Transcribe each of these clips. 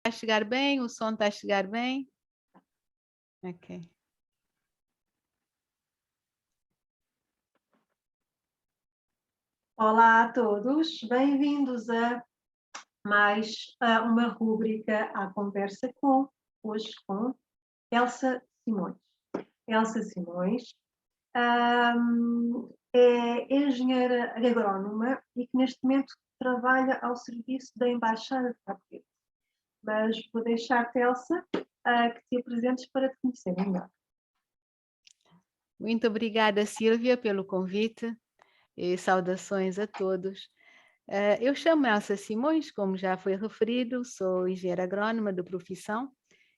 a chegar bem? O som está a chegar bem? Ok. Olá a todos, bem-vindos a mais uma rúbrica à conversa hoje com Elsa Simões. Elsa Simões é engenheira agrónoma e que neste momento trabalha ao serviço da Embaixada de Cabo Verde. Mas vou deixar-te, Elsa, que te apresentes para te conhecerem melhor. Muito obrigada, Silvia, pelo convite e saudações a todos. Eu chamo Elsa Simões, como já foi referido, sou engenheira agrónoma de profissão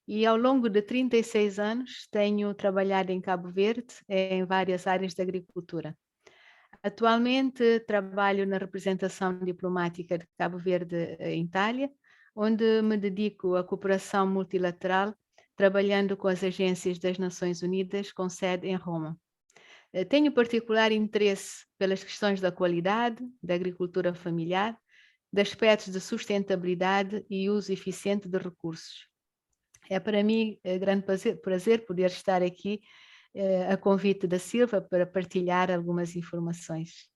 e ao longo de 36 anos tenho trabalhado em Cabo Verde em várias áreas da agricultura. Atualmente trabalho na representação diplomática de Cabo Verde em Itália, onde me dedico à cooperação multilateral, trabalhando com as agências das Nações Unidas com sede em Roma. Tenho particular interesse pelas questões da qualidade, da agricultura familiar, de aspectos de sustentabilidade e uso eficiente de recursos. É para mim grande prazer poder estar aqui a convite da Silva para partilhar algumas informações.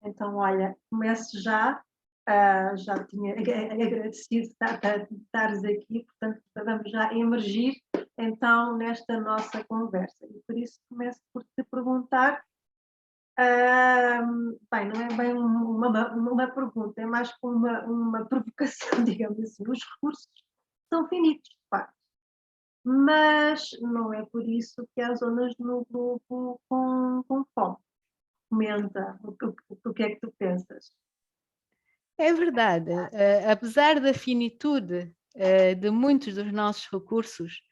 Então, olha, começo já. Já tinha agradecido estares aqui, portanto, vamos já emergir então nesta nossa conversa. E por isso começo por te perguntar, bem, não é bem uma pergunta, é mais uma provocação, digamos assim. Os recursos são finitos, de facto, mas não é por isso que há zonas no globo com fome. Comenta o que é que tu pensas. É verdade, apesar da finitude de muitos dos nossos recursos,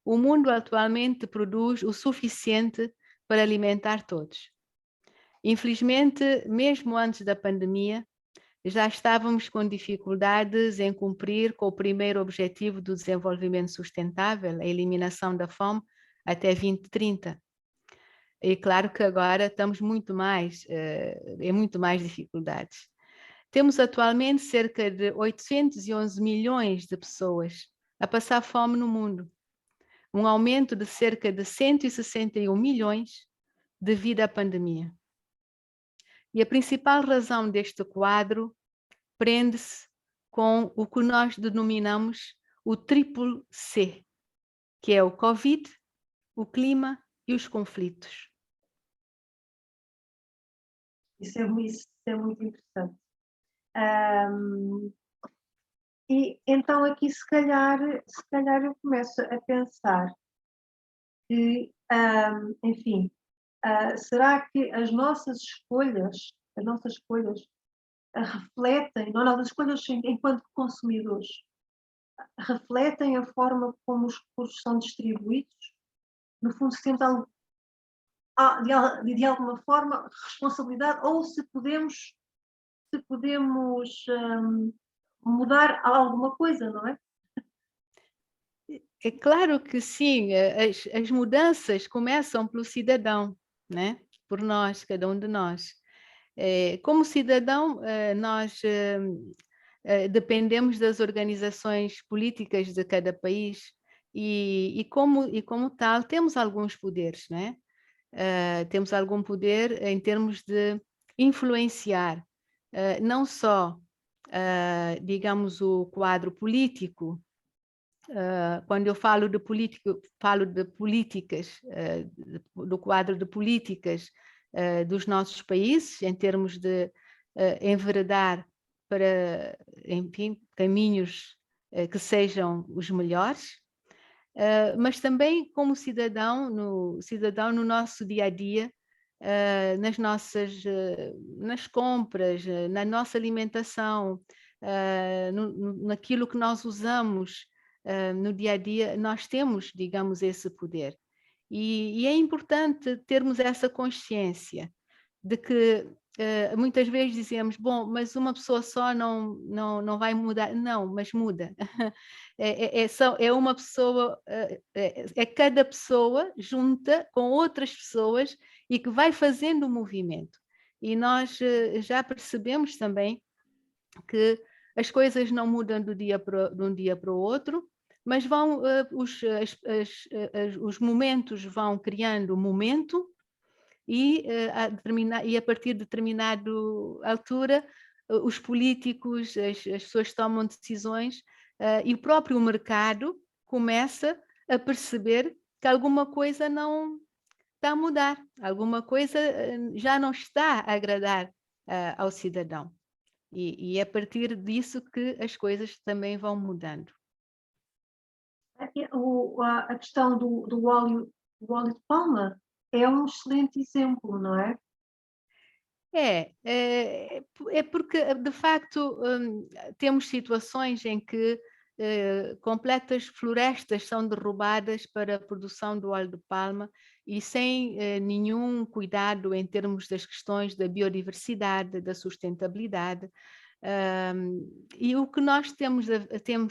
o mundo atualmente produz o suficiente para alimentar todos. Infelizmente, mesmo antes da pandemia, já estávamos com dificuldades em cumprir com o primeiro objetivo do desenvolvimento sustentável, a eliminação da fome até 2030. E claro que agora estamos em muito mais dificuldades. Temos atualmente cerca de 811 milhões de pessoas a passar fome no mundo, um aumento de cerca de 161 milhões devido à pandemia. E a principal razão deste quadro prende-se com o que nós denominamos o triplo C, que é o Covid, o clima e os conflitos. Isso é muito interessante. E então aqui se calhar eu começo a pensar que, enfim, será que as nossas escolhas refletem, não, nossas escolhas enquanto consumidores, refletem a forma como os recursos são distribuídos? No fundo, se temos de alguma forma responsabilidade, ou se podemos mudar alguma coisa, não é? É claro que sim, as mudanças começam pelo cidadão, né? Por nós, cada um de nós. Como cidadão, nós dependemos das organizações políticas de cada país e como tal temos alguns poderes, né? Temos algum poder em termos de influenciar não só, digamos, o quadro político. Quando eu falo de político, falo de políticas, do quadro de políticas dos nossos países, em termos de enveredar para, enfim, caminhos que sejam os melhores, mas também como cidadão no nosso dia a dia, nas compras, na nossa alimentação, naquilo que nós usamos no dia a dia, nós temos, digamos, esse poder. E é importante termos essa consciência de que muitas vezes dizemos, bom, mas uma pessoa só não vai mudar. Não, mas muda. É uma pessoa, é cada pessoa junta com outras pessoas e que vai fazendo o movimento. E nós já percebemos também que as coisas não mudam de um dia para o outro, mas os momentos vão criando momento e, e a partir de determinada altura, os políticos, as pessoas tomam decisões, e o próprio mercado começa a perceber que alguma coisa não está a mudar, alguma coisa já não está a agradar ao cidadão. E é a partir disso que as coisas também vão mudando. A questão do óleo de palma é um excelente exemplo, não é? É porque, de facto, temos situações em que completas florestas são derrubadas para a produção do óleo de palma e sem nenhum cuidado em termos das questões da biodiversidade, da sustentabilidade. E o que nós temos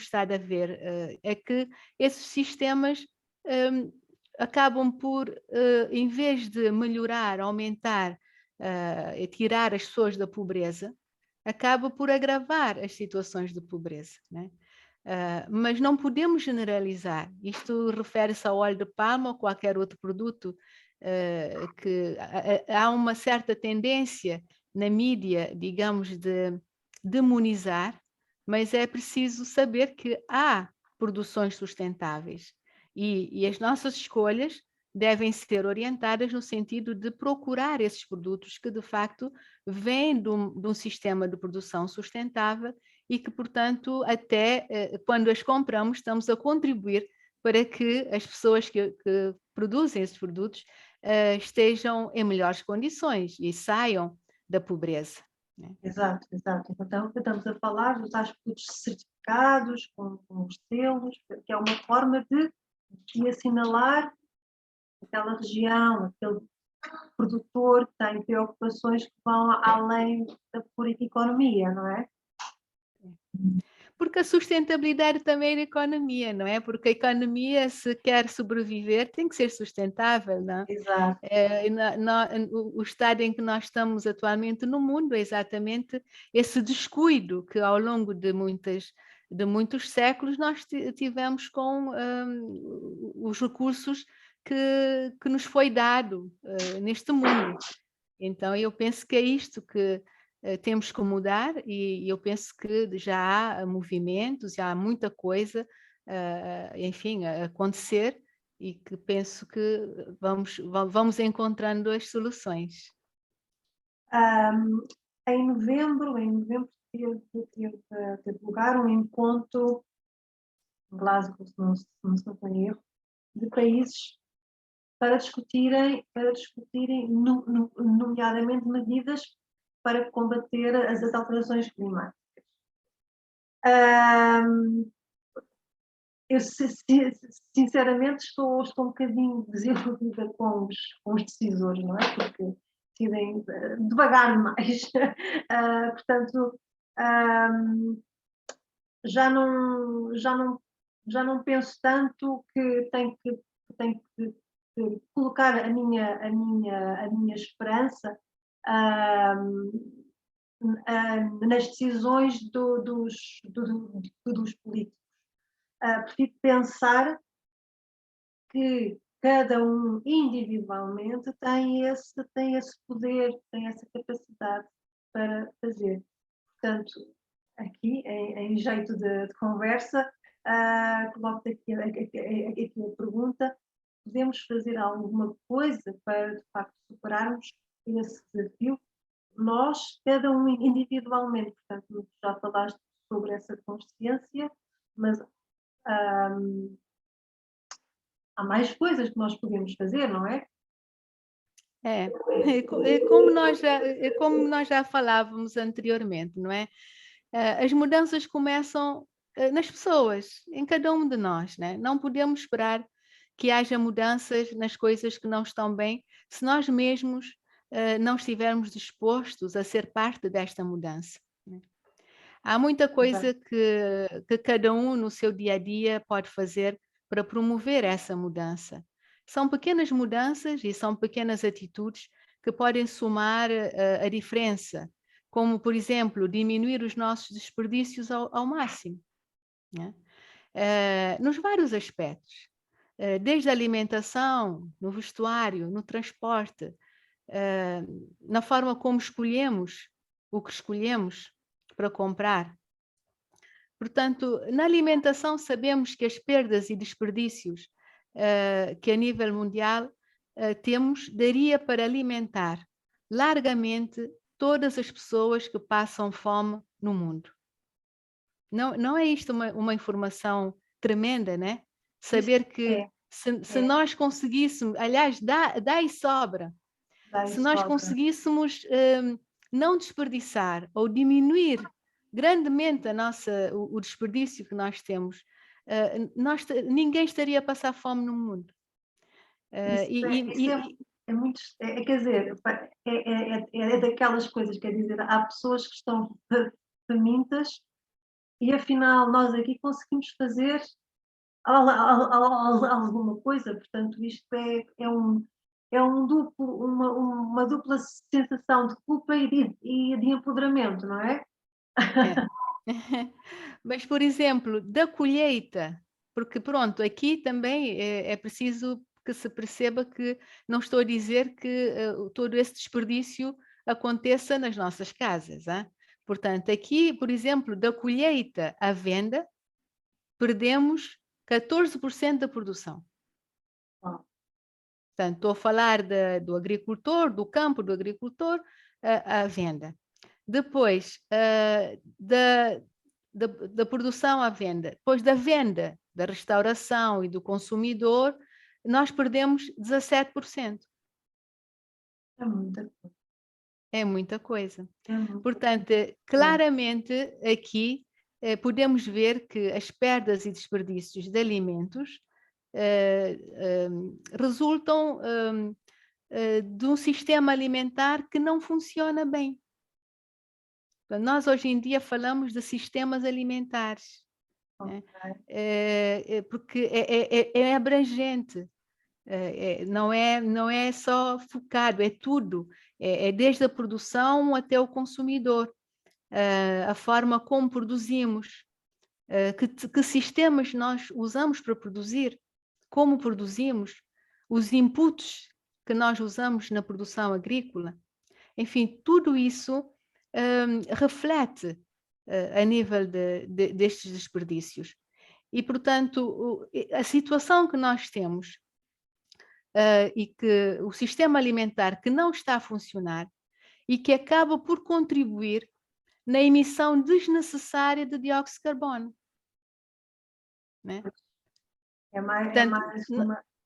estado a ver é que esses sistemas acabam por, em vez de melhorar, aumentar, tirar as pessoas da pobreza, acaba por agravar as situações de pobreza, né? Mas não podemos generalizar. Isto refere-se ao óleo de palma ou qualquer outro produto que há uma certa tendência na mídia, digamos, de demonizar, mas é preciso saber que há produções sustentáveis e as nossas escolhas devem ser orientadas no sentido de procurar esses produtos que, de facto, vêm de um sistema de produção sustentável e que, portanto, até quando as compramos, estamos a contribuir para que as pessoas que produzem esses produtos estejam em melhores condições e saiam da pobreza. Né? Exato, exato. Então, estamos a falar dos tais produtos certificados, com os selos, que é uma forma de assinalar aquela região, aquele produtor que tem preocupações que vão além da pura economia, não é? Porque a sustentabilidade também é da economia, não é? Porque a economia, se quer sobreviver, tem que ser sustentável, não é? Exato. O estado em que nós estamos atualmente no mundo é exatamente esse descuido que ao longo de muitos séculos nós tivemos com os recursos que nos foi dado neste mundo. Então eu penso que é isto que temos que mudar e eu penso que já há movimentos, já há muita coisa, enfim, a acontecer e que penso que vamos encontrando as soluções. Em novembro teve lugar um encontro em Glasgow, se não estou em erro, de países para discutirem nomeadamente medidas para combater as alterações climáticas. Eu sinceramente estou um bocadinho desiludida com os decisores, não é? Porque decidem devagar demais. Portanto, já não penso tanto que tenho que colocar a minha esperança nas decisões dos políticos. Prefiro pensar que cada um individualmente tem esse poder, tem essa capacidade para fazer. Portanto, aqui, em jeito de conversa, coloco aqui a pergunta: podemos fazer alguma coisa para, de facto, superarmos esse desafio? Nós, cada um individualmente, portanto, já falaste sobre essa consciência, mas há mais coisas que nós podemos fazer, não é? Como nós já falávamos anteriormente, não é? As mudanças começam nas pessoas, em cada um de nós, né? Não podemos esperar que haja mudanças nas coisas que não estão bem se nós mesmos não estivermos dispostos a ser parte desta mudança. Né? Há muita coisa que cada um no seu dia a dia pode fazer para promover essa mudança. São pequenas mudanças e são pequenas atitudes que podem somar a diferença. como, por exemplo, diminuir os nossos desperdícios ao máximo, né? Nos vários aspectos, desde a alimentação, no vestuário, no transporte, na forma como escolhemos o que escolhemos para comprar. Portanto, na alimentação sabemos que as perdas e desperdícios que a nível mundial temos daria para alimentar largamente todas as pessoas que passam fome no mundo. Não é isto uma informação tremenda, né? Isso Saber que é, se nós conseguíssemos, aliás, dá e sobra, dá e se nós sobra. conseguíssemos não desperdiçar ou diminuir grandemente o desperdício que nós temos, ninguém estaria a passar fome no mundo. Isso é muito, quer dizer, é daquelas coisas, quer dizer, há pessoas que estão famintas e afinal nós aqui conseguimos fazer alguma coisa, portanto isto é um duplo, uma dupla sensação de culpa e de empoderamento, não é? É. Mas, por exemplo, da colheita, porque pronto, aqui também é preciso que se perceba que não estou a dizer que todo esse desperdício aconteça nas nossas casas. Hein? Portanto, aqui, por exemplo, da colheita à venda, perdemos 14% da produção. Oh. Portanto, estou a falar do agricultor, do campo do agricultor, à venda. Depois, da produção à venda. Depois da venda, da restauração e do consumidor, nós perdemos 17%. É muita coisa. É muita coisa. É muita Portanto, coisa. claramente aqui podemos ver que as perdas e desperdícios de alimentos resultam de um sistema alimentar que não funciona bem. Nós hoje em dia falamos de sistemas alimentares, né? Porque é abrangente, não é só focado, é tudo, é desde a produção até o consumidor, a forma como produzimos, que sistemas nós usamos para produzir, como produzimos, os inputs que nós usamos na produção agrícola, enfim, tudo isso reflete a nível destes desperdícios. E, portanto, a situação que nós temos e que o sistema alimentar que não está a funcionar e que acaba por contribuir na emissão desnecessária de dióxido de carbono. Né? Portanto,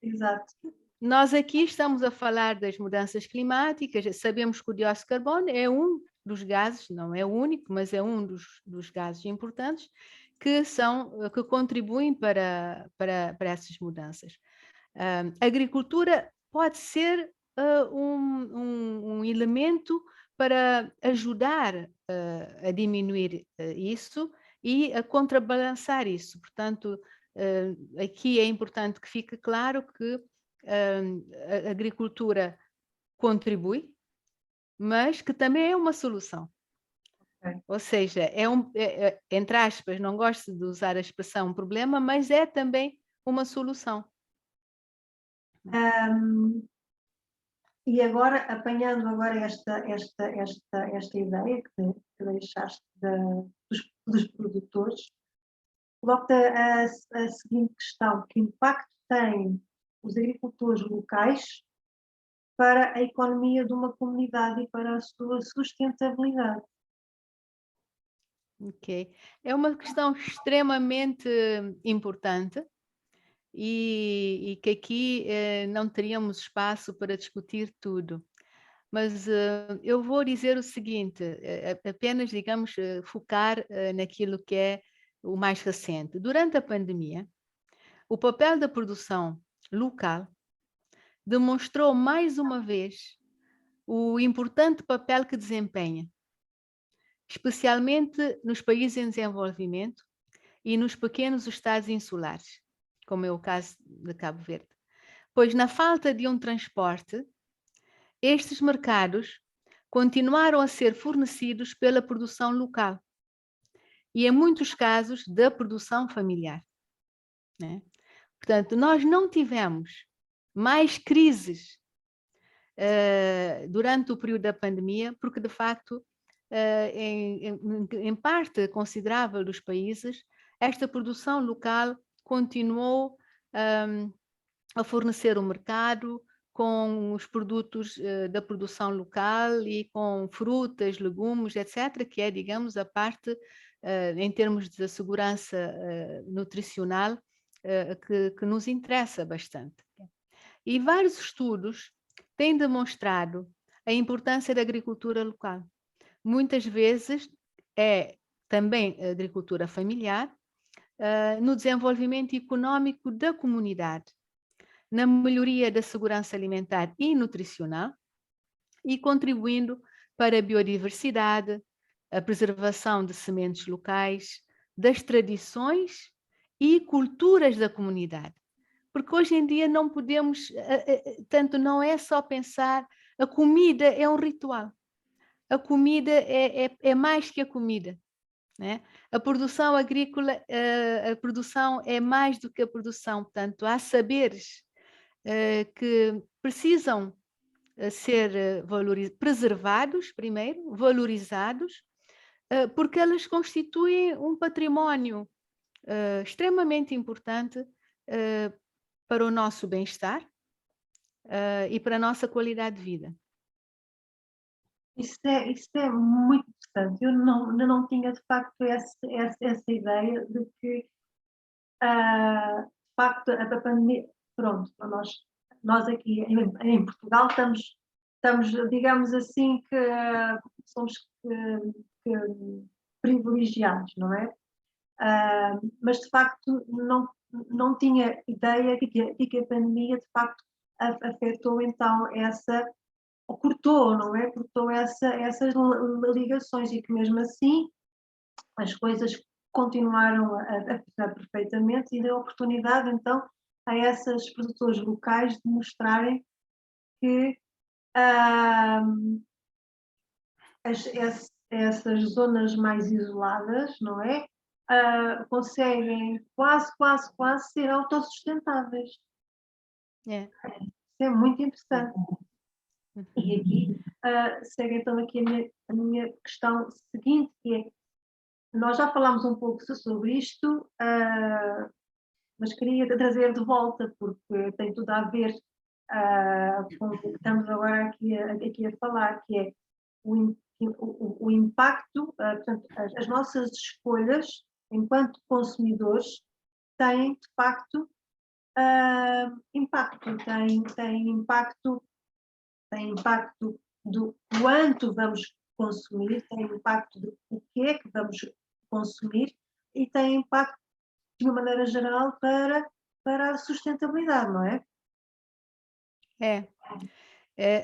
exato. Nós aqui estamos a falar das mudanças climáticas, sabemos que o dióxido de carbono é um dos gases, não é o único, mas é um dos gases importantes que contribuem para essas mudanças. A agricultura pode ser um elemento para ajudar a diminuir isso e a contrabalançar isso. Portanto, aqui é importante que fique claro que a agricultura contribui, mas que também é uma solução. Okay. Ou seja, entre aspas, não gosto de usar a expressão problema, mas é também uma solução. E agora, apanhando agora esta ideia que deixaste dos produtores, coloco-te a seguinte questão: que impacto têm os agricultores locais para a economia de uma comunidade e para a sua sustentabilidade? Ok. É uma questão extremamente importante e que aqui não teríamos espaço para discutir tudo. Mas eu vou dizer o seguinte, apenas, digamos, focar naquilo que é o mais recente. Durante a pandemia, o papel da produção local demonstrou mais uma vez o importante papel que desempenha, especialmente nos países em desenvolvimento e nos pequenos estados insulares, como é o caso de Cabo Verde. Pois na falta de um transporte, estes mercados continuaram a ser fornecidos pela produção local e, em muitos casos, da produção familiar, né? Portanto, nós não tivemos mais crises durante o período da pandemia, porque, de facto, em parte considerável dos países, esta produção local continuou a fornecer o mercado com os produtos da produção local e com frutas, legumes, etc., que é, digamos, a parte, em termos de segurança nutricional, que nos interessa bastante. E vários estudos têm demonstrado a importância da agricultura local. Muitas vezes é também a agricultura familiar, no desenvolvimento econômico da comunidade, na melhoria da segurança alimentar e nutricional e contribuindo para a biodiversidade, a preservação de sementes locais, das tradições e culturas da comunidade. Porque hoje em dia não podemos, tanto não é só pensar, a comida é um ritual. A comida é mais que a comida, né? A produção agrícola, a produção é mais do que a produção. Portanto, há saberes que precisam ser preservados primeiro, valorizados, porque elas constituem um património extremamente importante para o nosso bem-estar e para a nossa qualidade de vida. Isso é muito interessante. Eu não tinha, de facto, essa ideia de que, de facto, a pandemia, pronto, nós aqui em Portugal estamos, digamos assim, que somos que privilegiados, não é? Mas, de facto, não tinha ideia de que a pandemia, de facto, afetou então cortou, não é? Cortou essas ligações e que mesmo assim as coisas continuaram a funcionar perfeitamente e deu oportunidade então a esses produtores locais de mostrarem que essas zonas mais isoladas, não é? Conseguem quase ser autossustentáveis. É. Isso é muito interessante. E aqui segue então aqui a minha questão seguinte, que é, nós já falámos um pouco sobre isto, mas queria trazer de volta, porque tem tudo a ver com o que estamos agora aqui a falar, que é o impacto, portanto, as nossas escolhas enquanto consumidores têm, de facto, impacto, tem impacto do quanto vamos consumir, tem impacto do que é que vamos consumir e tem impacto, de uma maneira geral, para a sustentabilidade, não é?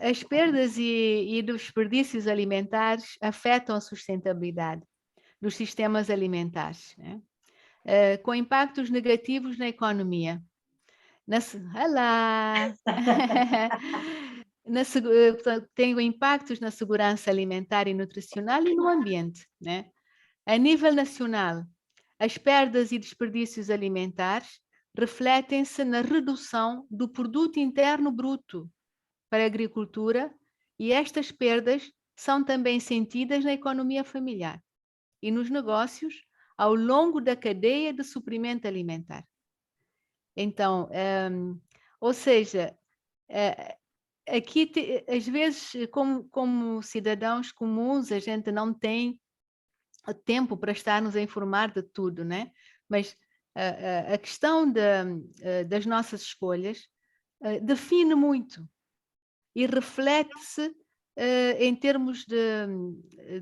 As perdas e desperdícios alimentares afetam a sustentabilidade dos sistemas alimentares, né? Com impactos negativos na economia. Portanto, tem impactos na segurança alimentar e nutricional e no ambiente, né? A nível nacional, as perdas e desperdícios alimentares refletem-se na redução do produto interno bruto para a agricultura e estas perdas são também sentidas na economia familiar e nos negócios ao longo da cadeia de suprimento alimentar. Então, ou seja, aqui às vezes, como cidadãos comuns, a gente não tem tempo para estarmos a informar de tudo, né? Mas a questão das nossas escolhas define muito e reflete-se em termos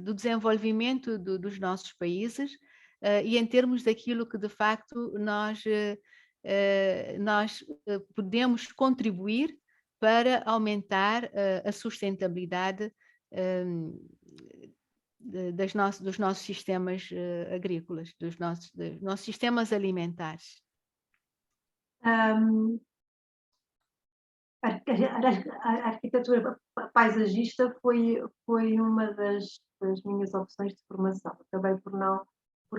do desenvolvimento dos nossos países e em termos daquilo que de facto nós podemos contribuir para aumentar a sustentabilidade dos nossos sistemas agrícolas, dos nossos sistemas alimentares. A arquitetura paisagista foi uma das minhas opções de formação. Acabei por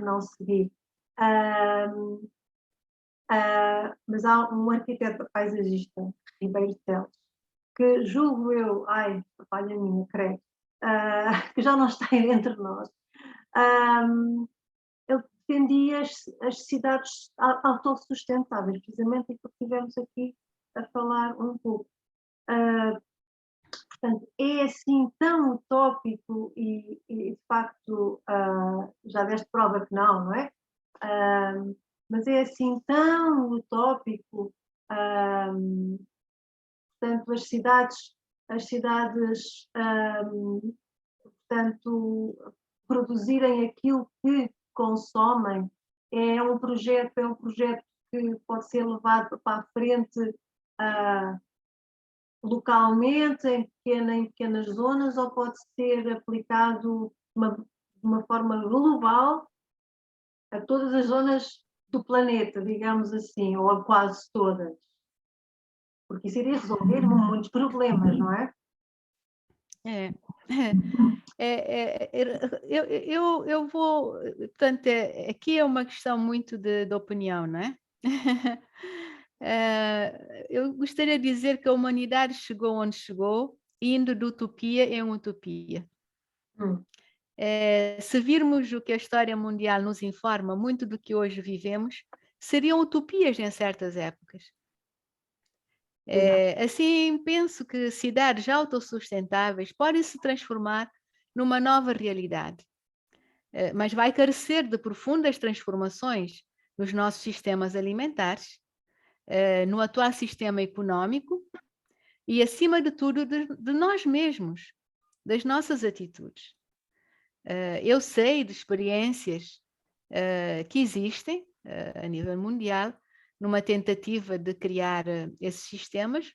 não seguir. Mas há um arquiteto paisagista, Ribeiro Teles, que julgo eu, ai, falha minha, creio, que já não está entre nós. Ele defendia as cidades autossustentáveis, precisamente aquilo que tivemos aqui a falar um pouco. Portanto, é assim tão utópico e de facto, já deste prova que não é? Mas é assim tão utópico, portanto, as cidades, portanto, produzirem aquilo que consomem, é um projeto que pode ser levado para a frente localmente, em pequenas zonas, ou pode ser aplicado de uma forma global a todas as zonas do planeta, digamos assim, ou a quase todas. Porque isso iria resolver muitos problemas, não é? É. Eu vou, portanto, aqui é uma questão muito de opinião, não é? Eu gostaria de dizer que a humanidade chegou onde chegou, indo de utopia em utopia. Se virmos o que a história mundial nos informa, muito do que hoje vivemos seriam utopias em certas épocas. Assim, penso que cidades autossustentáveis podem se transformar numa nova realidade, mas vai carecer de profundas transformações nos nossos sistemas alimentares, no atual sistema econômico e, acima de tudo, de nós mesmos, das nossas atitudes. Eu sei de experiências que existem a nível mundial numa tentativa de criar esses sistemas,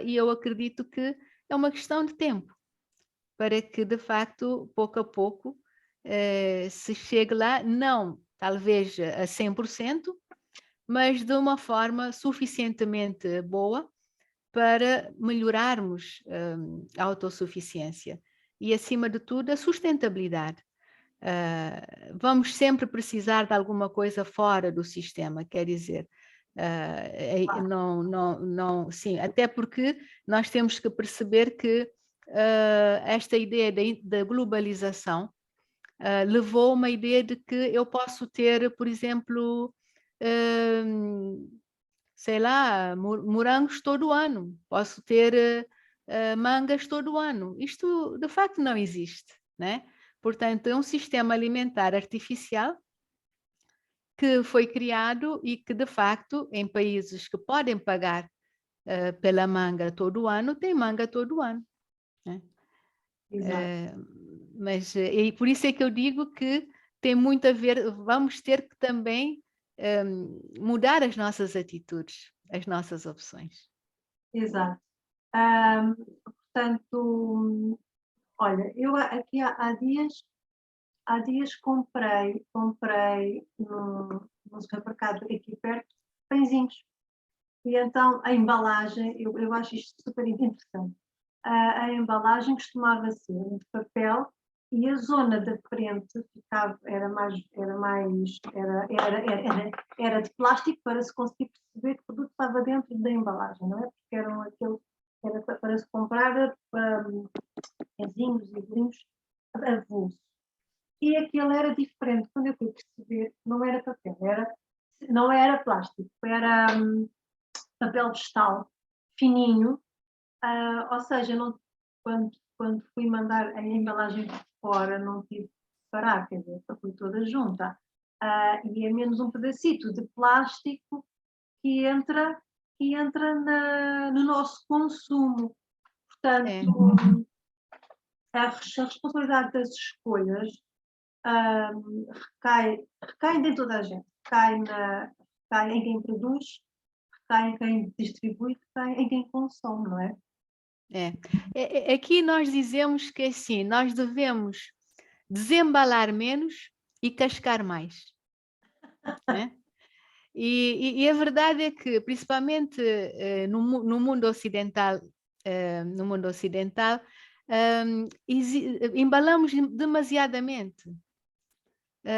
e eu acredito que é uma questão de tempo para que, de facto, pouco a pouco, se chegue lá, não talvez a 100%, mas de uma forma suficientemente boa para melhorarmos a autossuficiência e, acima de tudo, a sustentabilidade. Vamos sempre precisar de alguma coisa fora do sistema, quer dizer, sim, até porque nós temos que perceber que esta ideia da globalização levou a uma ideia de que eu posso ter, por exemplo, sei lá, morangos todo ano, posso ter mangas todo ano. Isto, de facto, não existe, né? Portanto, é um sistema alimentar artificial que foi criado e que, de facto, em países que podem pagar pela manga todo ano, tem manga todo ano. Né? Mas e por isso é que eu digo que tem muito a ver, vamos ter que também mudar as nossas atitudes, as nossas opções. Exato. Portanto, olha, eu aqui há dias comprei num supermercado aqui perto pãezinhos. E então a embalagem, eu acho isto super interessante. A embalagem costumava ser de papel e a zona da frente era de plástico para se conseguir perceber que o produto estava dentro da embalagem, não é? Porque era para se comprar pãezinhos e bolinhos avulsos. E aquilo era diferente. Quando eu fui perceber, não era papel, não era plástico, era papel vegetal fininho, ou seja, quando fui mandar a embalagem para fora, não tive que separar, quer dizer, foi toda junta. E é menos um pedacito de plástico que entra no nosso consumo. Portanto, a responsabilidade das escolhas recai em toda a gente, recai em quem produz, recai em quem distribui, recai em quem consome, não é? Aqui nós dizemos que assim, nós devemos desembalar menos e cascar mais. Né? E a verdade é que, principalmente no mundo ocidental, embalamos demasiadamente.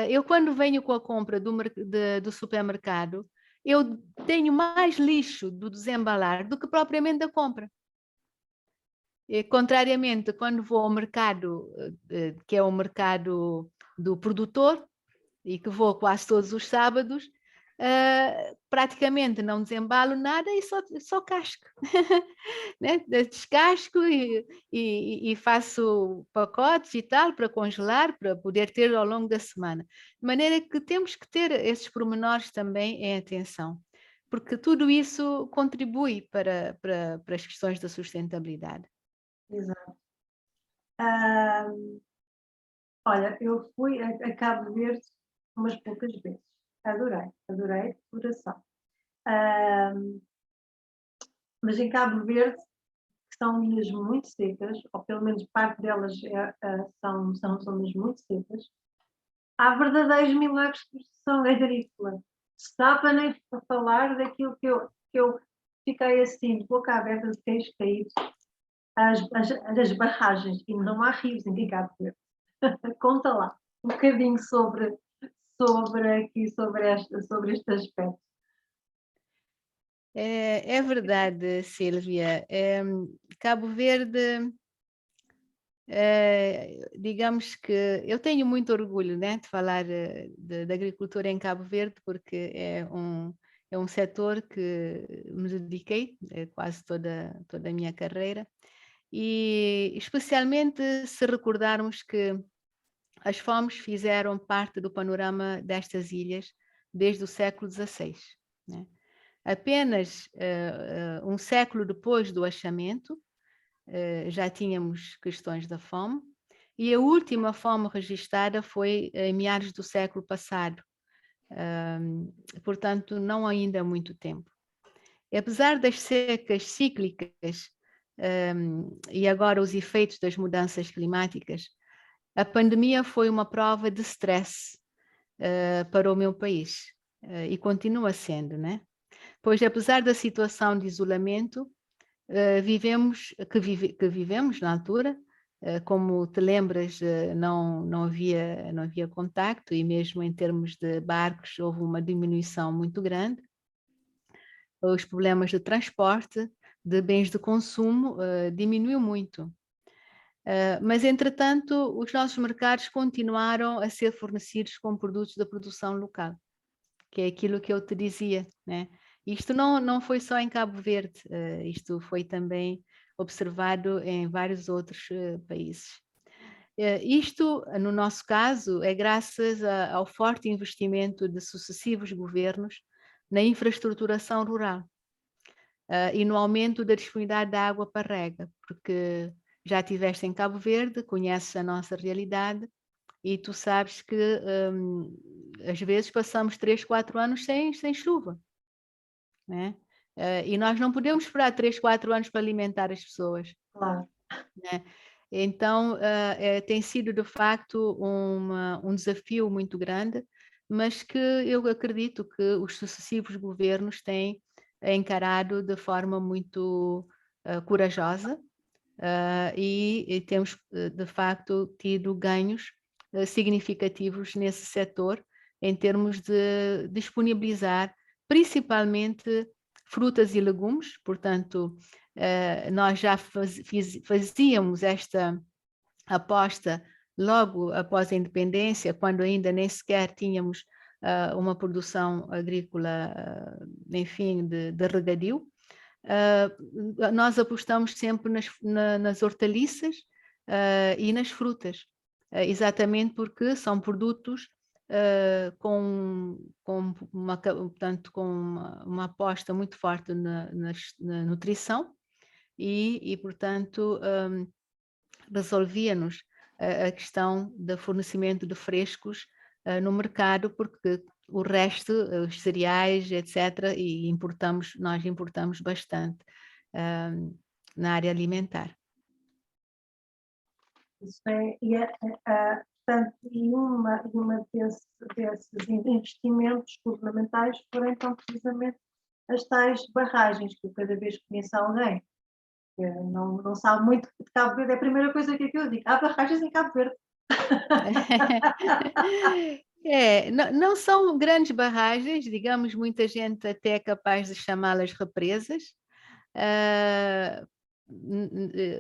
Eu, quando venho com a compra do supermercado, eu tenho mais lixo do desembalar do que propriamente da compra. E, contrariamente, quando vou ao mercado, que é o mercado do produtor, e que vou quase todos os sábados, praticamente não desembalo nada e só casco. Né? Descasco e faço pacotes e tal para congelar, para poder ter ao longo da semana. De maneira que temos que ter esses pormenores também em atenção, porque tudo isso contribui para as questões da sustentabilidade. Exato. Olha, eu fui a Cabo Verde umas poucas vezes. Adorei de coração. Mas em Cabo Verde, que são ilhas muito secas, ou pelo menos parte delas são ilhas muito secas, há verdadeiros milagres de produção agrícola. Está para nem falar daquilo que eu fiquei assim, de boca aberta, de queixo caído, as barragens, e não há rios em Cabo Verde. Conta lá um bocadinho sobre este aspecto. É verdade, Sílvia. Cabo Verde, digamos que eu tenho muito orgulho, né, de falar da agricultura em Cabo Verde, porque é um setor que me dediquei quase toda a minha carreira, e especialmente se recordarmos que as fomes fizeram parte do panorama destas ilhas desde o século XVI, né? Apenas um século depois do achamento, já tínhamos questões da fome, e a última fome registrada foi em meados do século passado, portanto, não ainda há muito tempo. E apesar das secas cíclicas e agora os efeitos das mudanças climáticas, a pandemia foi uma prova de stress para o meu país, e continua sendo, né? Pois, apesar da situação de isolamento que vivemos na altura, como te lembras, não havia contacto, e mesmo em termos de barcos houve uma diminuição muito grande. Os problemas de transporte, de bens de consumo, diminuiu muito. Mas, entretanto, os nossos mercados continuaram a ser fornecidos com produtos da produção local, que é aquilo que eu te dizia, né? Isto não foi só em Cabo Verde, isto foi também observado em vários outros países. Isto, no nosso caso, é graças ao forte investimento de sucessivos governos na infraestruturação rural e no aumento da disponibilidade de água para rega, porque já estiveste em Cabo Verde, conheces a nossa realidade, e tu sabes que às vezes passamos 3, 4 anos sem chuva, né? E nós não podemos esperar 3, 4 anos para alimentar as pessoas. Claro. Né? Então, tem sido de facto um desafio muito grande, mas que eu acredito que os sucessivos governos têm encarado de forma muito corajosa, e temos de facto tido ganhos significativos nesse setor, em termos de disponibilizar principalmente frutas e legumes. Portanto, nós já fazíamos esta aposta logo após a independência, quando ainda nem sequer tínhamos uma produção agrícola, enfim, de regadio. Nós apostamos sempre nas hortaliças e nas frutas, exatamente porque são produtos portanto, com uma aposta muito forte na nutrição e portanto, resolvia-nos a questão do fornecimento de frescos no mercado, porque o resto, os cereais, etc., nós importamos bastante na área alimentar. Isso é portanto, desses investimentos governamentais foram então precisamente as tais barragens, que eu cada vez que conheço alguém que não sabe muito de Cabo Verde, é a primeira coisa que eu digo: há barragens em Cabo Verde. É, não são grandes barragens, digamos, muita gente até é capaz de chamá-las represas,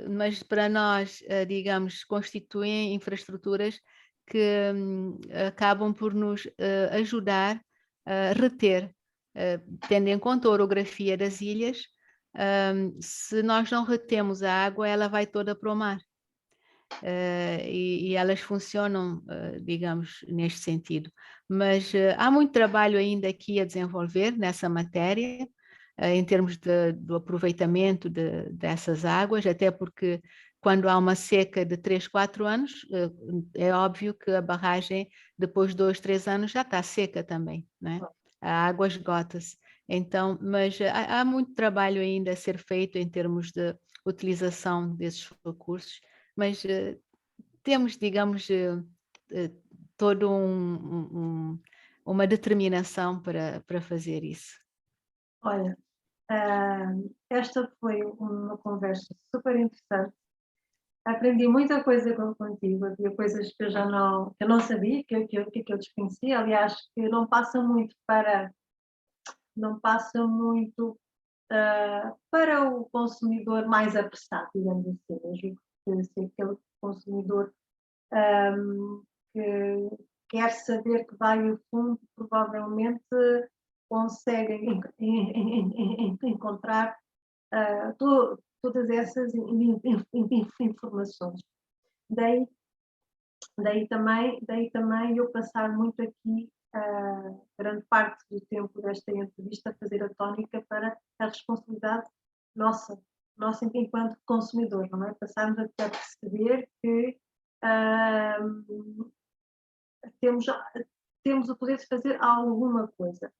mas para nós, digamos, constituem infraestruturas que acabam por nos ajudar a reter, tendo em conta a orografia das ilhas, se nós não retemos a água, ela vai toda para o mar. E elas funcionam, digamos, neste sentido. Mas há muito trabalho ainda aqui a desenvolver nessa matéria, em termos do aproveitamento dessas águas, até porque quando há uma seca de 3, 4 anos, é óbvio que a barragem, depois de 2, 3 anos, já está seca também, né? A água esgota-se. Então, mas há muito trabalho ainda a ser feito em termos de utilização desses recursos, mas temos, digamos, todo uma determinação para fazer isso. Olha, esta foi uma conversa super interessante. Aprendi muita coisa contigo, havia coisas que eu não sabia, que eu desconhecia, aliás, que não passa muito para o consumidor mais apressado, digamos assim. Eu julgo que se aquele consumidor que quer saber que vai a fundo, provavelmente consegue encontrar todas essas informações. Daí também eu passar muito aqui grande parte do tempo desta entrevista a fazer a tónica para a responsabilidade nossa enquanto consumidor, não é? Passarmos a perceber que temos o poder de fazer alguma coisa.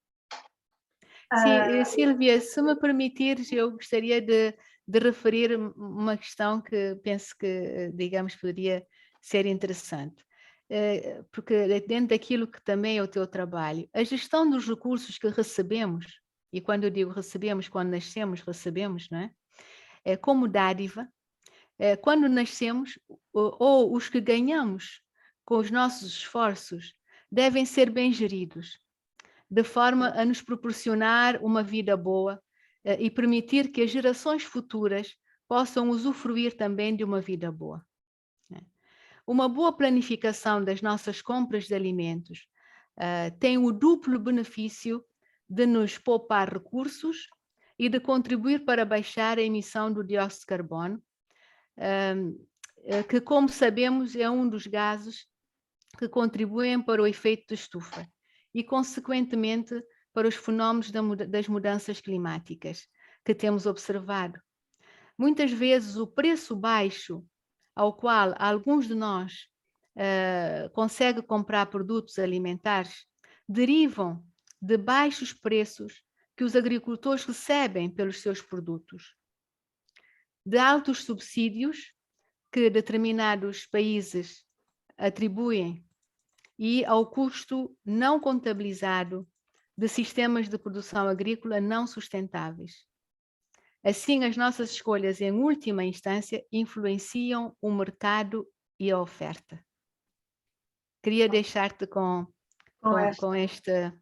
Sim, Sílvia, se me permitires, eu gostaria de referir uma questão que penso que, digamos, poderia ser interessante. Porque dentro daquilo que também é o teu trabalho, a gestão dos recursos que recebemos, e quando eu digo recebemos, quando nascemos, recebemos, não é? Como dádiva, quando nascemos, ou os que ganhamos com os nossos esforços, devem ser bem geridos, de forma a nos proporcionar uma vida boa e permitir que as gerações futuras possam usufruir também de uma vida boa. Uma boa planificação das nossas compras de alimentos tem o duplo benefício de nos poupar recursos e de contribuir para baixar a emissão do dióxido de carbono, que, como sabemos, é um dos gases que contribuem para o efeito de estufa e, consequentemente, para os fenómenos das mudanças climáticas que temos observado. Muitas vezes o preço baixo ao qual alguns de nós conseguem comprar produtos alimentares derivam de baixos preços que os agricultores recebem pelos seus produtos, de altos subsídios que determinados países atribuem e ao custo não contabilizado de sistemas de produção agrícola não sustentáveis. Assim, as nossas escolhas, em última instância, influenciam o mercado e a oferta. Queria deixar-te com esta.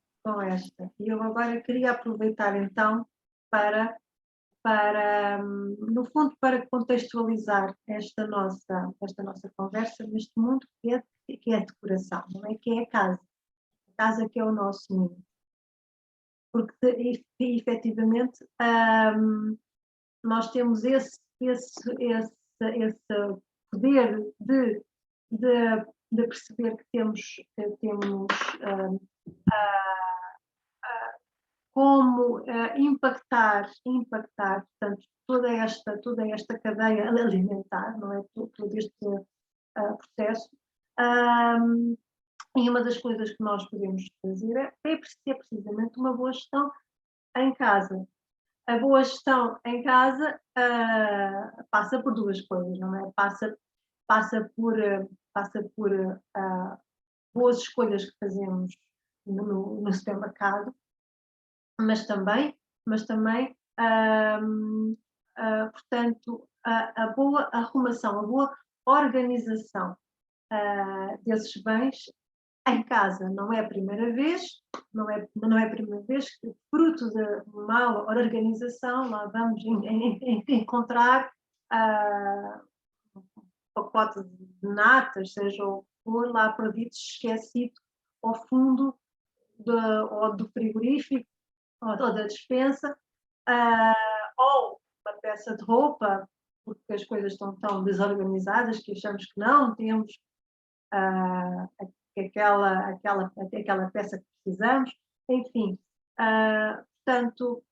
E eu agora queria aproveitar então para no fundo, para contextualizar esta nossa conversa neste mundo que é a decoração, não é? Que é a casa que é o nosso mundo. Porque, efetivamente, nós temos esse poder de perceber que temos como impactar, portanto, toda esta cadeia alimentar, não é? Todo este processo. E uma das coisas que nós podemos fazer é ter precisamente uma boa gestão em casa. A boa gestão em casa passa por duas coisas, não é? Passa por passa por boas escolhas que fazemos no supermercado, mas também, portanto, a boa arrumação, a boa organização desses bens em casa. Não é a primeira vez, não é a primeira vez que, fruto de mal organização, lá vamos encontrar um pacote de natas, seja o que for, lá perdido, esquecido ao fundo ou do frigorífico ou da despensa, ou uma peça de roupa, porque as coisas estão tão desorganizadas que achamos que não temos ah, aquela peça que precisamos, enfim. Portanto,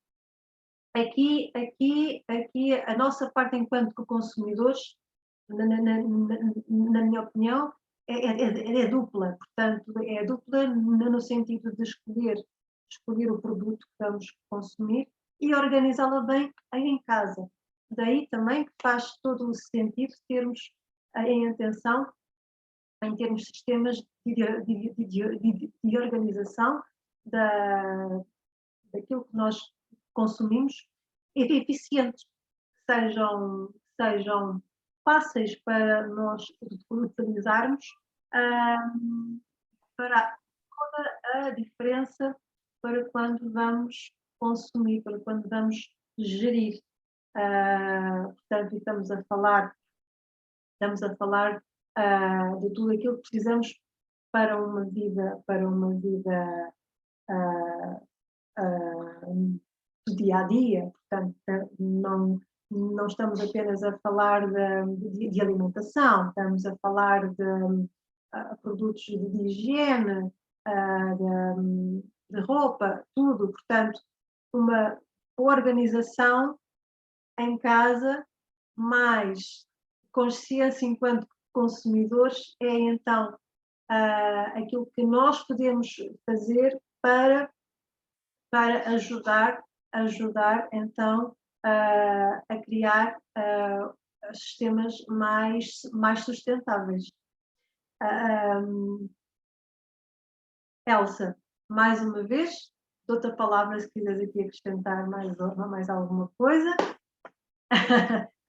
aqui a nossa parte enquanto consumidores, na minha opinião, é dupla, portanto, é dupla no sentido de escolher o produto que vamos consumir e organizá-la bem em casa. Daí também que faz todo o sentido termos em atenção em termos de sistemas de organização daquilo que nós consumimos eficientes, que sejam fáceis para nós utilizarmos, para toda a diferença para quando vamos consumir, para quando vamos gerir. Portanto, estamos a falar de tudo aquilo que precisamos para uma vida do dia a dia. Portanto, não estamos apenas a falar de alimentação, estamos a falar de produtos de higiene, de roupa, tudo. Portanto, uma organização em casa, mais consciência enquanto consumidores, é então aquilo que nós podemos fazer para ajudar então a criar sistemas mais sustentáveis. Elsa, mais uma vez, dou-te a palavra se quiseres aqui acrescentar mais alguma coisa.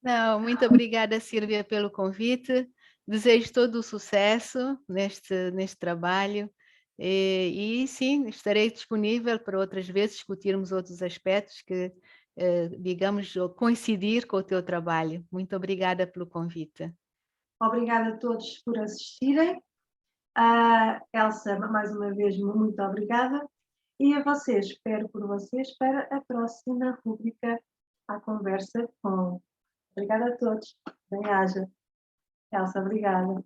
Não, muito obrigada, Silvia, pelo convite. Desejo todo o sucesso neste trabalho. E sim, estarei disponível para outras vezes discutirmos outros aspectos que, digamos, coincidir com o teu trabalho. Muito obrigada pelo convite. Obrigada a todos por assistirem. Elsa, mais uma vez, muito obrigada. E a vocês, espero por vocês para a próxima rúbrica à conversa com. Obrigada a todos. Bem-aja. Elsa, obrigada.